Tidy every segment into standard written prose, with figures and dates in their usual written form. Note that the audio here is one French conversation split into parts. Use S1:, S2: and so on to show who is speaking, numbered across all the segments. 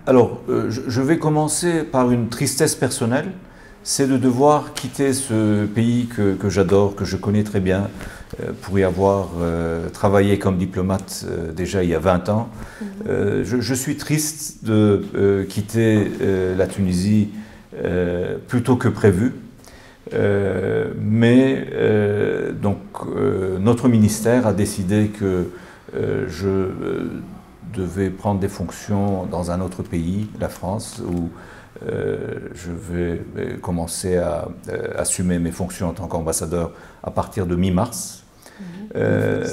S1: Alors, je vais commencer par une tristesse personnelle, c'est de devoir quitter ce pays que j'adore, que je connais très bien, pour y avoir travaillé comme diplomate déjà il y a 20 ans. Je suis triste de quitter la Tunisie plus tôt que prévu, mais notre ministère a décidé que je devais prendre des fonctions dans un autre pays, la France, où je vais commencer à assumer mes fonctions en tant qu'ambassadeur à partir de mi-mars. Je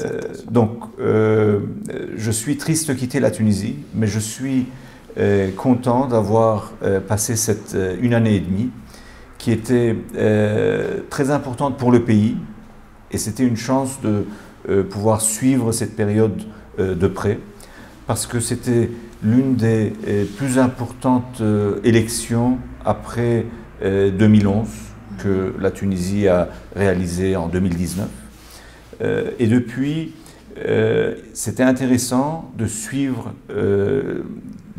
S1: suis triste de quitter la Tunisie, mais je suis content d'avoir passé cette une année et demie qui était très importante pour le pays, et c'était une chance de pouvoir suivre cette période de près, parce que c'était l'une des plus importantes élections après 2011 que la Tunisie a réalisée en 2019. Et depuis, c'était intéressant de suivre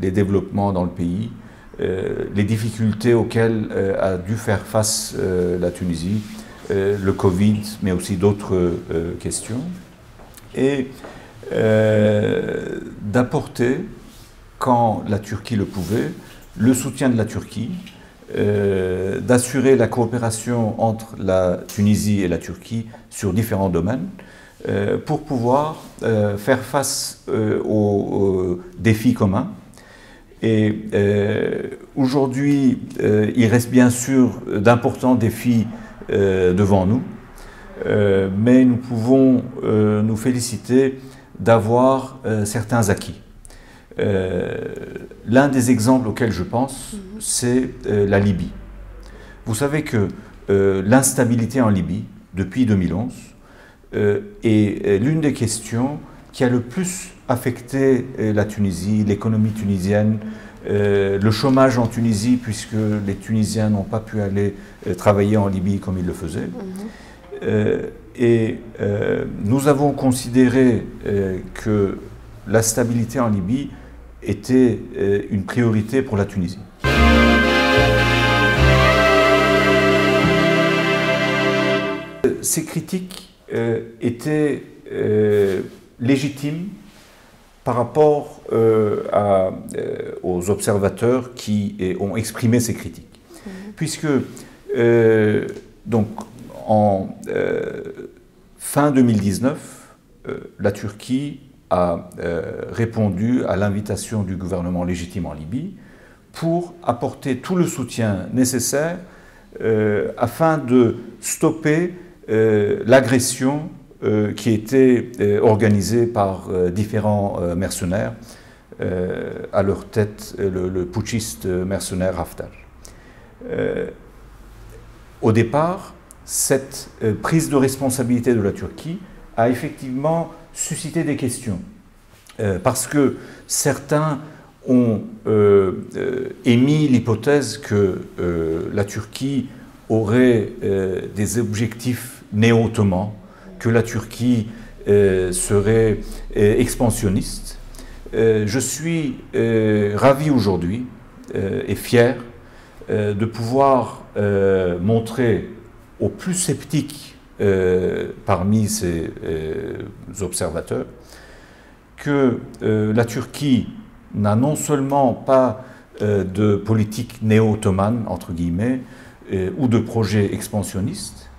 S1: les développements dans le pays, les difficultés auxquelles a dû faire face la Tunisie, le Covid, mais aussi d'autres questions, et d'apporter, quand la Turquie le pouvait, le soutien de la Turquie, d'assurer la coopération entre la Tunisie et la Turquie sur différents domaines, pour pouvoir faire face aux défis communs. Et aujourd'hui, il reste bien sûr d'importants défis devant nous, mais nous pouvons nous féliciter d'avoir certains acquis. L'un des exemples auxquels je pense, c'est la Libye. Vous savez que l'instabilité en Libye, depuis 2011, est l'une des questions qui a le plus affecté la Tunisie, l'économie tunisienne, le chômage en Tunisie, puisque les Tunisiens n'ont pas pu aller travailler en Libye comme ils le faisaient. Nous avons considéré que la stabilité en Libye était une priorité pour la Tunisie. Ces critiques étaient légitimes par rapport aux observateurs qui ont exprimé ces critiques. Puisque, en fin 2019, la Turquie a répondu à l'invitation du gouvernement légitime en Libye pour apporter tout le soutien nécessaire afin de stopper l'agression qui était organisée par différents mercenaires, à leur tête le putschiste mercenaire Haftar. Au départ, cette prise de responsabilité de la Turquie a effectivement suscité des questions, parce que certains ont émis l'hypothèse que la Turquie aurait des objectifs néo-ottomans, que la Turquie serait expansionniste. Je suis ravi aujourd'hui et fier de pouvoir montrer aux plus sceptiques parmi ces observateurs que la Turquie n'a non seulement pas de politique néo-ottomane, entre guillemets, ou de projet expansionniste,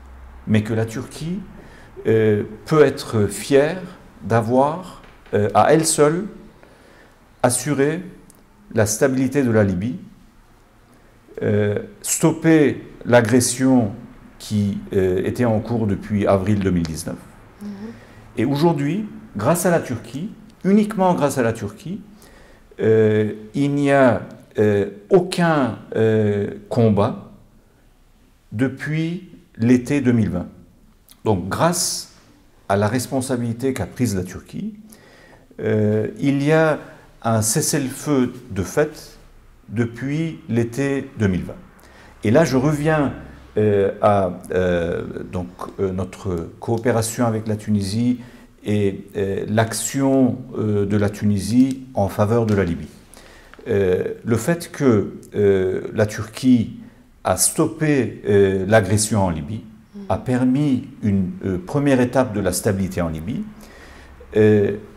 S1: mais que la Turquie peut être fière d'avoir, à elle seule, assuré la stabilité de la Libye, stopper l'agression qui était en cours depuis avril 2019. Et aujourd'hui, grâce à la Turquie, uniquement grâce à la Turquie, il n'y a aucun combat depuis l'été 2020. Donc grâce à la responsabilité qu'a prise la Turquie, il y a un cessez-le-feu de fait depuis l'été 2020. Et là, je reviens à notre coopération avec la Tunisie et l'action de la Tunisie en faveur de la Libye. le fait que la Turquie a stoppé l'agression en Libye a permis une première étape de la stabilité en Libye,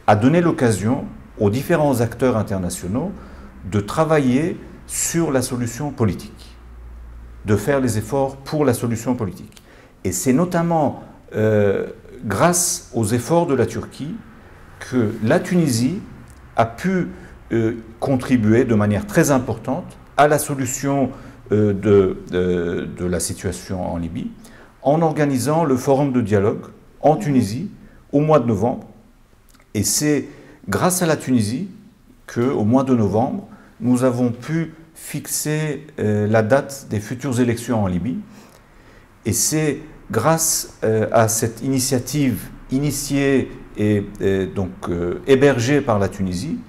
S1: a donné l'occasion aux différents acteurs internationaux de travailler sur la solution politique, de faire les efforts pour la solution politique. Et c'est notamment grâce aux efforts de la Turquie que la Tunisie a pu contribuer de manière très importante à la solution de la situation en Libye, en organisant le forum de dialogue en Tunisie au mois de novembre. Et c'est grâce à la Tunisie qu'au mois de novembre, nous avons pu fixer la date des futures élections en Libye. Et c'est grâce à cette initiative initiée et donc hébergée par la Tunisie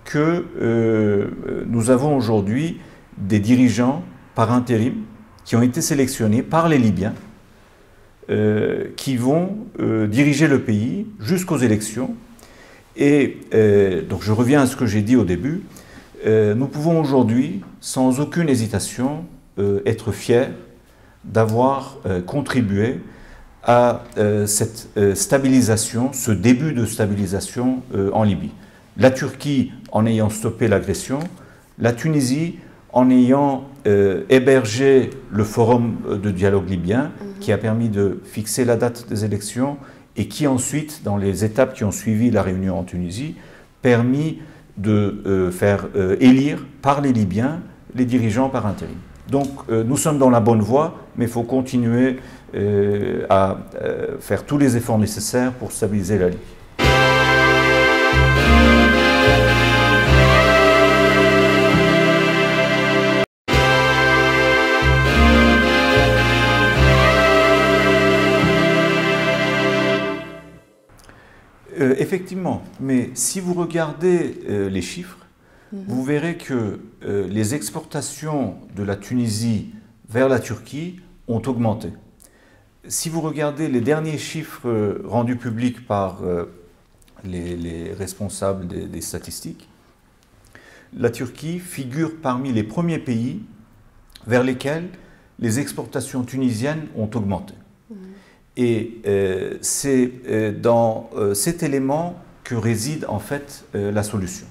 S1: que nous avons aujourd'hui des dirigeants par intérim qui ont été sélectionnés par les Libyens qui vont diriger le pays jusqu'aux élections. Et donc je reviens à ce que j'ai dit au début, nous pouvons aujourd'hui, sans aucune hésitation, être fiers d'avoir contribué à cette stabilisation, ce début de stabilisation en Libye. La Turquie en ayant stoppé l'agression, la Tunisie en ayant hébergé le forum de dialogue libyen qui a permis de fixer la date des élections et qui ensuite, dans les étapes qui ont suivi la réunion en Tunisie, permis de faire élire par les Libyens les dirigeants par intérim. Donc nous sommes dans la bonne voie, mais il faut continuer à faire tous les efforts nécessaires pour stabiliser la Libye. Effectivement, mais si vous regardez les chiffres, vous verrez que les exportations de la Tunisie vers la Turquie ont augmenté. Si vous regardez les derniers chiffres rendus publics par les responsables des statistiques, la Turquie figure parmi les premiers pays vers lesquels les exportations tunisiennes ont augmenté. Et c'est dans cet élément que réside en fait la solution.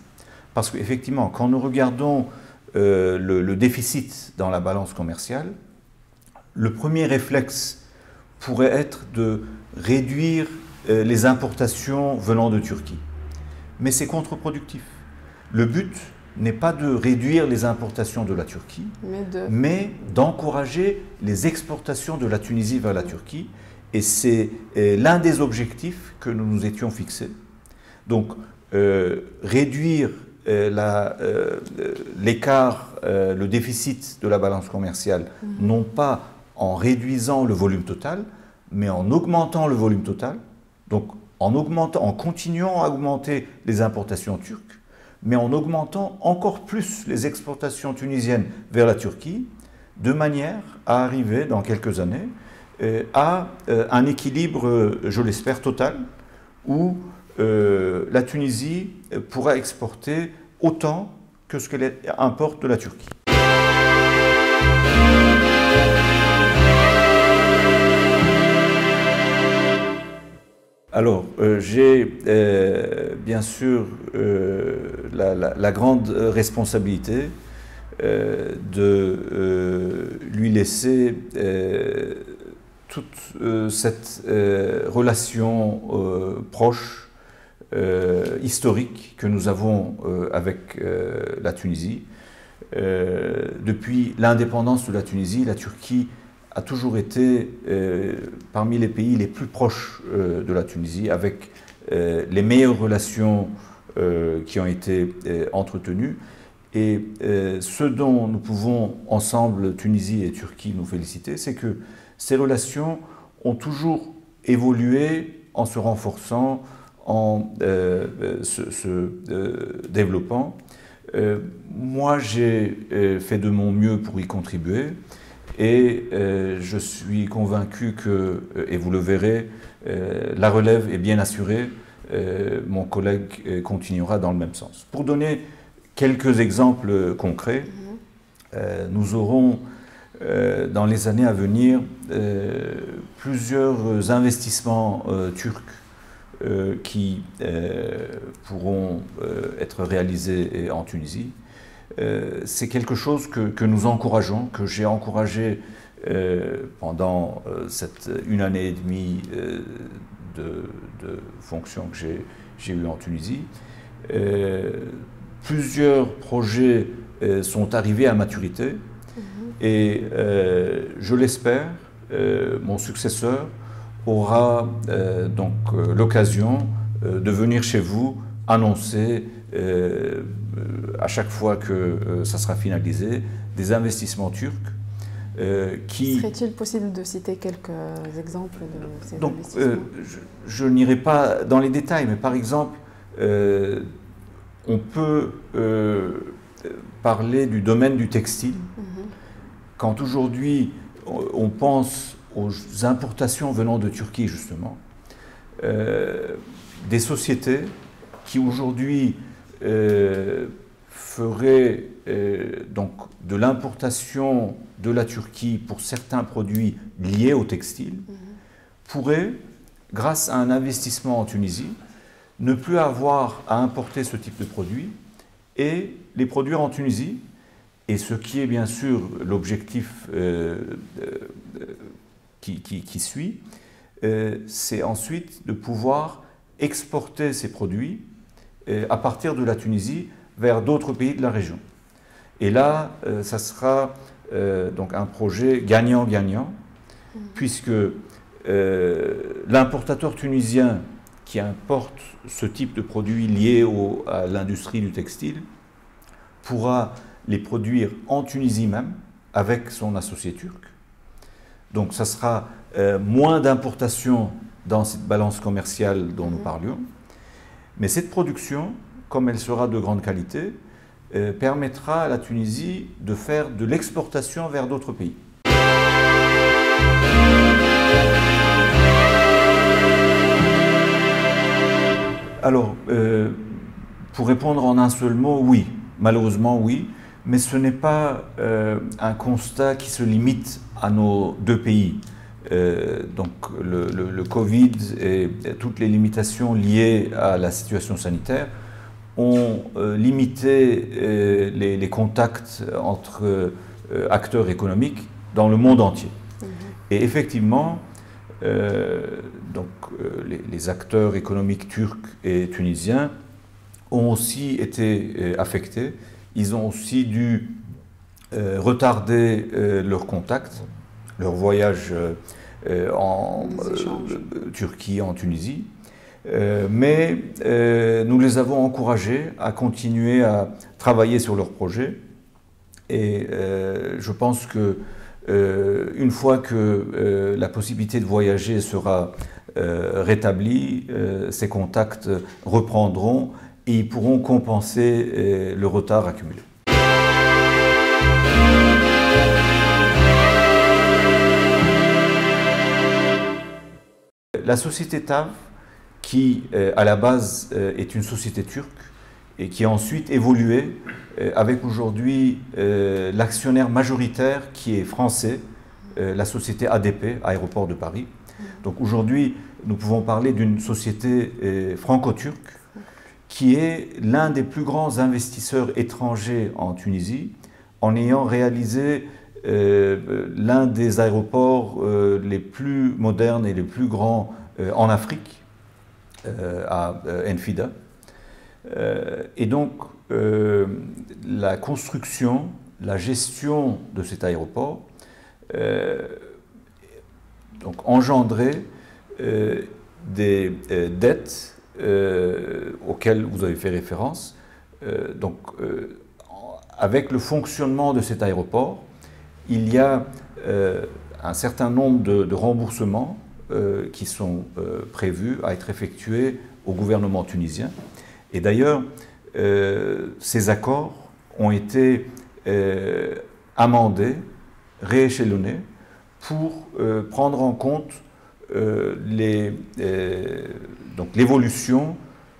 S1: Parce qu'effectivement, quand nous regardons le déficit dans la balance commerciale, le premier réflexe pourrait être de réduire les importations venant de Turquie. Mais c'est contre-productif. Le but n'est pas de réduire les importations de la Turquie, mais d'encourager les exportations de la Tunisie vers la Turquie. Et c'est l'un des objectifs que nous nous étions fixés. Donc, réduire l'écart, le déficit de la balance commerciale, non pas en réduisant le volume total, mais en augmentant le volume total. Donc, en continuant à augmenter les importations turques, mais en augmentant encore plus les exportations tunisiennes vers la Turquie, de manière à arriver dans quelques années à un équilibre, je l'espère, total, où la Tunisie pourra exporter autant que ce qu'elle importe de la Turquie. Alors, j'ai bien sûr la grande responsabilité de lui laisser toute cette relation proche, historique que nous avons avec la Tunisie. Depuis l'indépendance de la Tunisie, la Turquie a toujours été parmi les pays les plus proches de la Tunisie, avec les meilleures relations qui ont été entretenues. Et ce dont nous pouvons ensemble, Tunisie et Turquie, nous féliciter, c'est que ces relations ont toujours évolué en se renforçant, en se développant. Moi, j'ai fait de mon mieux pour y contribuer et je suis convaincu que, et vous le verrez, la relève est bien assurée. Mon collègue continuera dans le même sens. Pour donner Quelques exemples concrets. Nous aurons dans les années à venir plusieurs investissements turcs qui pourront être réalisés en Tunisie. C'est quelque chose que nous encourageons, que j'ai encouragé pendant cette 1 année et demie de fonction que j'ai eue en Tunisie. Plusieurs projets sont arrivés à maturité et je l'espère, mon successeur aura donc l'occasion de venir chez vous annoncer à chaque fois que ça sera finalisé des investissements turcs qui...
S2: Serait-il possible de citer quelques exemples de ces
S1: donc,
S2: investissements?
S1: Je n'irai pas dans les détails, mais par exemple, on peut parler du domaine du textile. Quand aujourd'hui on pense aux importations venant de Turquie, justement, des sociétés qui aujourd'hui feraient donc de l'importation de la Turquie pour certains produits liés au textile, pourraient, grâce à un investissement en Tunisie, ne plus avoir à importer ce type de produits et les produire en Tunisie. Et ce qui est bien sûr l'objectif qui suit, c'est ensuite de pouvoir exporter ces produits à partir de la Tunisie vers d'autres pays de la région. Et là, ça sera donc un projet gagnant-gagnant, puisque l'importateur tunisien qui importe ce type de produits liés à l'industrie du textile pourra les produire en Tunisie même, avec son associé turc. Donc ça sera moins d'importation dans cette balance commerciale dont nous parlions. Mais cette production, comme elle sera de grande qualité, permettra à la Tunisie de faire de l'exportation vers d'autres pays. Alors, pour répondre en un seul mot, oui. Malheureusement, oui. Mais ce n'est pas un constat qui se limite à nos deux pays. Donc le Covid et toutes les limitations liées à la situation sanitaire ont limité les contacts entre acteurs économiques dans le monde entier. Et effectivement, les acteurs économiques turcs et tunisiens ont aussi été affectés. Ils ont aussi dû retarder leurs contacts, leur voyage en Turquie, en Tunisie. Mais nous les avons encouragés à continuer à travailler sur leurs projets. Et je pense que une fois que la possibilité de voyager sera rétablie, ces contacts reprendront et ils pourront compenser le retard accumulé. La société TAV, qui à la base est une société turque et qui a ensuite évolué avec aujourd'hui l'actionnaire majoritaire qui est français, la société ADP, Aéroport de Paris. Donc aujourd'hui, nous pouvons parler d'une société franco-turque qui est l'un des plus grands investisseurs étrangers en Tunisie, en ayant réalisé l'un des aéroports les plus modernes et les plus grands en Afrique, à Enfida. Et donc, la construction, la gestion de cet aéroport donc engendrait des dettes auxquelles vous avez fait référence. Avec le fonctionnement de cet aéroport, il y a un certain nombre de remboursements qui sont prévus à être effectués au gouvernement tunisien. Et d'ailleurs, ces accords ont été amendés, rééchelonnés, pour prendre en compte l'évolution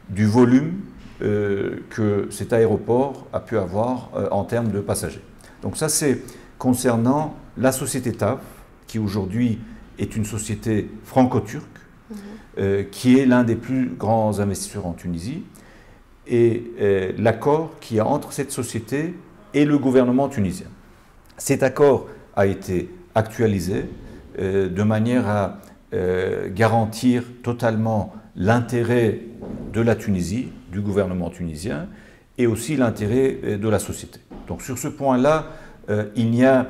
S1: du volume que cet aéroport a pu avoir en termes de passagers. Donc ça, c'est concernant la société TAV, qui aujourd'hui est une société franco-turque, qui est l'un des plus grands investisseurs en Tunisie, et l'accord qu'il y a entre cette société et le gouvernement tunisien. Cet accord a été actualisé de manière à garantir totalement l'intérêt de la Tunisie, du gouvernement tunisien, et aussi l'intérêt de la société. Donc sur ce point-là, il n'y a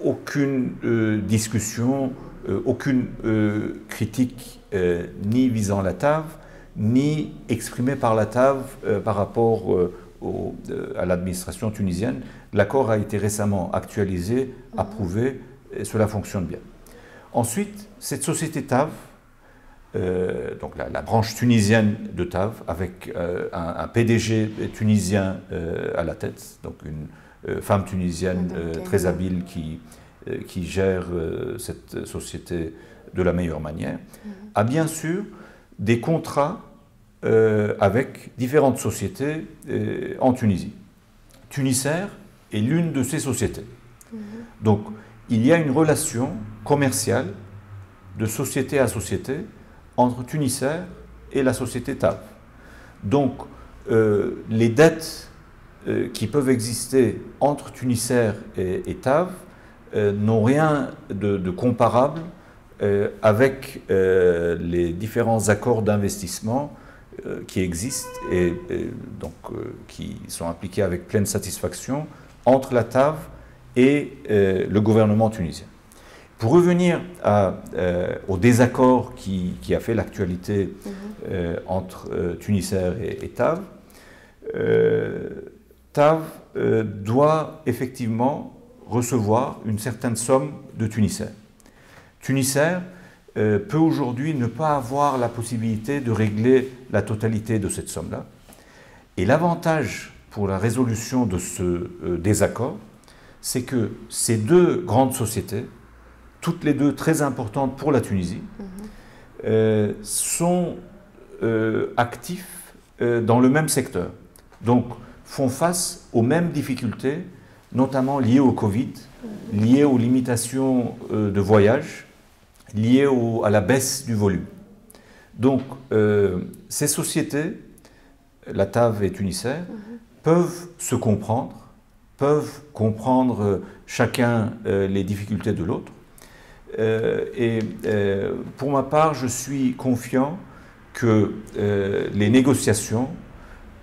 S1: aucune discussion, aucune critique ni visant la TAV, ni exprimée par la TAV par rapport à l'administration tunisienne. L'accord a été récemment actualisé, approuvé, et cela fonctionne bien. Ensuite, cette société TAV, donc la branche tunisienne de TAV, avec un PDG tunisien à la tête, donc une femme tunisienne très habile qui gère cette société de la meilleure manière, a bien sûr des contrats avec différentes sociétés en Tunisie. Tunisair est l'une de ces sociétés. Donc, il y a une relation commerciale de société à société entre Tunisair et la société TAV. Donc, les dettes qui peuvent exister entre Tunisair et TAV n'ont rien de comparable avec les différents accords d'investissement qui existent et donc qui sont appliqués avec pleine satisfaction entre la TAV et le gouvernement tunisien. Pour revenir au désaccord qui a fait l'actualité entre Tunisair et TAV, TAV doit effectivement recevoir une certaine somme de Tunisair. Tunisair peut aujourd'hui ne pas avoir la possibilité de régler la totalité de cette somme-là. Et l'avantage pour la résolution de ce désaccord, c'est que ces deux grandes sociétés, toutes les deux très importantes pour la Tunisie, sont actifs dans le même secteur. Donc, font face aux mêmes difficultés, notamment liées au Covid, liées aux limitations de voyage, liées à la baisse du volume. Donc, ces sociétés, la TAV et Tunisair, peuvent se comprendre, peuvent comprendre chacun les difficultés de l'autre. Pour ma part, je suis confiant que les négociations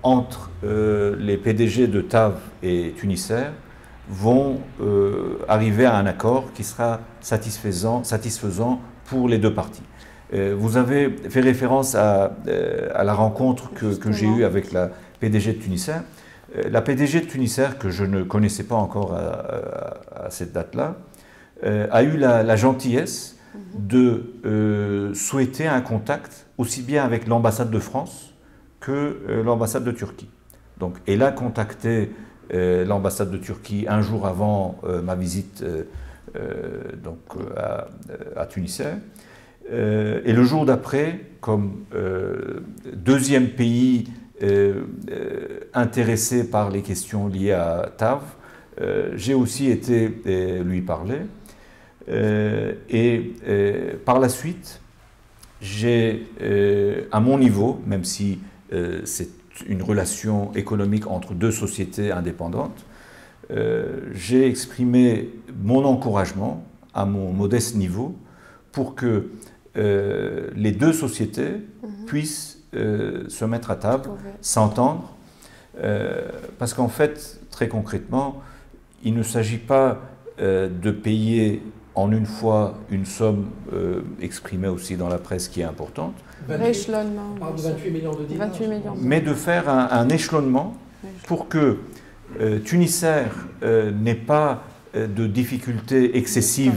S1: entre les PDG de TAV et Tunisair vont arriver à un accord qui sera satisfaisant pour les deux parties. Vous avez fait référence à la rencontre que j'ai eue avec la PDG de Tunisair. La PDG de Tunisair, que je ne connaissais pas encore à cette date-là, a eu la gentillesse de souhaiter un contact aussi bien avec l'ambassade de France que l'ambassade de Turquie. Donc, elle a contacté l'ambassade de Turquie un jour avant ma visite à Tunisair. Et le jour d'après, comme deuxième pays intéressé par les questions liées à TAV, j'ai aussi été lui parler. Par la suite, j'ai, à mon niveau, même si c'est une relation économique entre deux sociétés indépendantes, j'ai exprimé mon encouragement à mon modeste niveau pour que les deux sociétés puissent se mettre à table, s'entendre, parce qu'en fait, très concrètement, il ne s'agit pas de payer en une fois une somme exprimée aussi dans la presse qui est importante,
S2: Échelonnement.
S3: On parle de 28 millions de dinars.
S2: 28 millions.
S1: mais de faire un échelonnement pour que Tunisair n'ait pas de difficultés excessives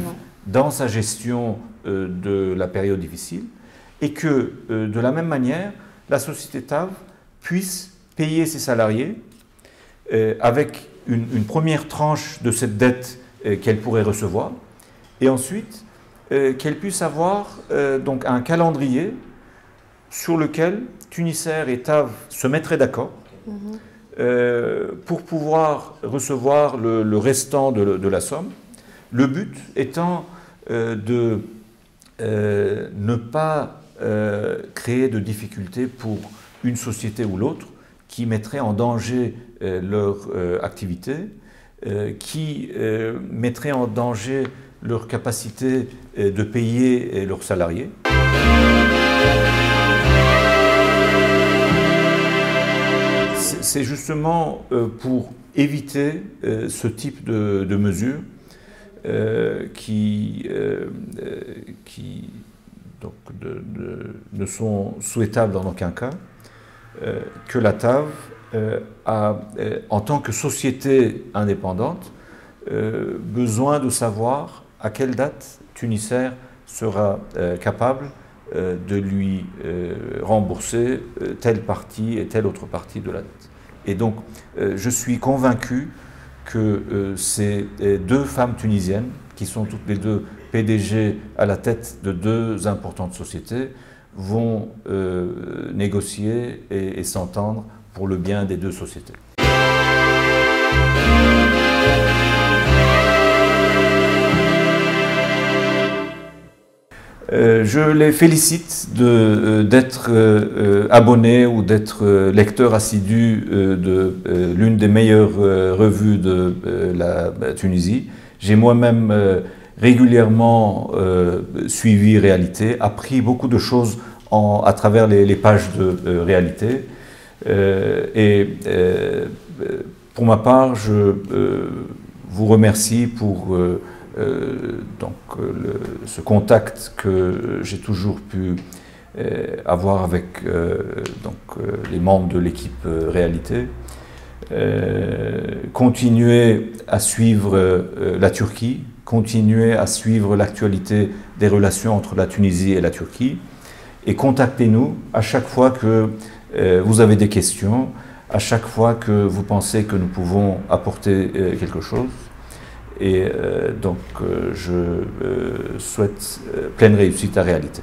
S1: dans sa gestion de la période difficile et que de la même manière, la société TAV puisse payer ses salariés avec une première tranche de cette dette qu'elle pourrait recevoir et ensuite qu'elle puisse avoir donc un calendrier sur lequel Tunisair et TAV se mettraient d'accord pour pouvoir recevoir le restant de la somme. Le but étant de ne pas créer de difficultés pour une société ou l'autre qui mettrait en danger leur activité, qui mettrait en danger leur capacité de payer leurs salariés. C'est justement pour éviter ce type de mesures qui donc ne sont souhaitables en aucun cas, que la TAV a, en tant que société indépendante, besoin de savoir à quelle date Tunisair sera capable de lui rembourser telle partie et telle autre partie de la dette. Et donc, je suis convaincu que ces deux femmes tunisiennes, qui sont toutes les deux PDG à la tête de deux importantes sociétés, vont négocier et s'entendre pour le bien des deux sociétés. Je les félicite d'être abonnés ou d'être lecteurs assidus de l'une des meilleures revues de la Tunisie. J'ai moi-même régulièrement suivi Réalité, appris beaucoup de choses à travers les pages de Réalité. Pour ma part, je vous remercie pour ce contact que j'ai toujours pu avoir avec les membres de l'équipe Réalité. Continuer à suivre la Turquie, continuer à suivre l'actualité des relations entre la Tunisie et la Turquie, et contactez-nous à chaque fois que vous avez des questions, à chaque fois que vous pensez que nous pouvons apporter quelque chose. Et je souhaite pleine réussite à Réalité.